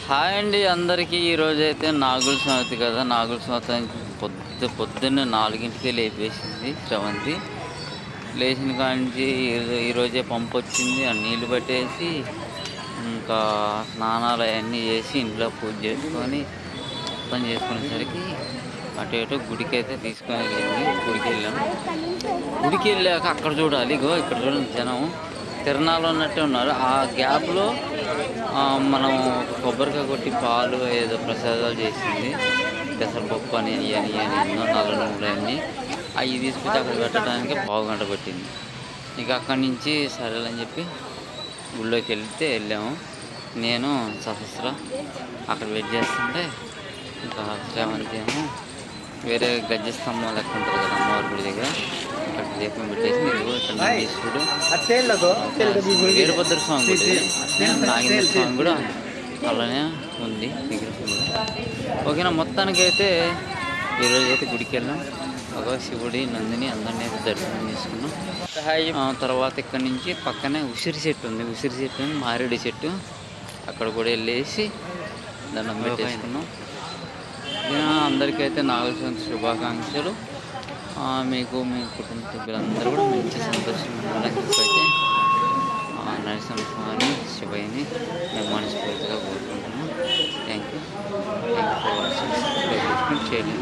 Hi అండి అందరికీ. ఈరోజైతే నాగుల చవితి కదా. నాగుల చవితి పొద్దున్నే 4కి లేపేసింది శ్రవంతి. లేచిన కాంచి ఈరోజే పంపు వచ్చింది. ఆ నీళ్ళు పట్టేసి ఇంకా స్నానాలు అవన్నీ చేసి ఇంట్లో పూజ చేసుకొని మొత్తం చేసుకునేసరికి అటు ఇటు గుడికి అయితే తీసుకొని వెళ్ళింది. గుడికి వెళ్ళాం. గుడికి వెళ్ళాక అక్కడ చూడాలి, ఇగో ఇక్కడ చూడండి జనం తిరణాలు ఉన్నట్టే ఉన్నారు. ఆ గ్యాప్లో మనం కొబ్బరికాయ కొట్టి పాలు ఏదో ప్రసాదాలు చేసింది. పెసరపప్పు అని అని ఎన్నో నల్ల నువ్వులు అన్నీ అవి తీసుకొచ్చి అక్కడ పెట్టడానికి పావుగంట పట్టింది. ఇక అక్కడి నుంచి సరేలని చెప్పి గుళ్ళోకి వెళ్ళాము. నేను సహస్ర అక్కడ వెయిట్ చేస్తుంటే ఇంకా శ్రావంతి ఏమో వేరే గజ్జ స్తంభం లెక్క ఉంటుంది కదా అమ్మవారి గుడి దగ్గర, అక్కడ దీపం పెట్టేసి ఇదిగో ఇక్కడ నందీశ్వరుడు, వీరభద్ర స్వామి గుడి, నాగేంద్ర స్వామి కూడా అలానే ఉంది విగ్రహం కూడా. ఓకేనా, మొత్తానికైతే ఈరోజు అయితే గుడికి వెళ్ళాం. ఒక శివుడి నందిని అందరినీ అయితే దర్శనం చేసుకున్నాం. తర్వాత ఇక్కడి నుంచి పక్కనే ఉసిరి చెట్టు ఉంది. ఉసిరి చెట్టు అని మారేడు చెట్టు, అక్కడ కూడా వెళ్ళేసి దండం పెట్టేసుకున్నాం. అందరికైతే నాగుల చవితి శుభాకాంక్షలు. మీకు మీ కుటుంబ సభ్యులందరూ కూడా మంచి సంతోషంగా ఉండాలని చెప్పైతే నరసింహస్వామి శివయ్యని మేము మనస్ఫూర్తిగా కోరుకుంటున్నాం. Thank you for watching. Like చేయండి.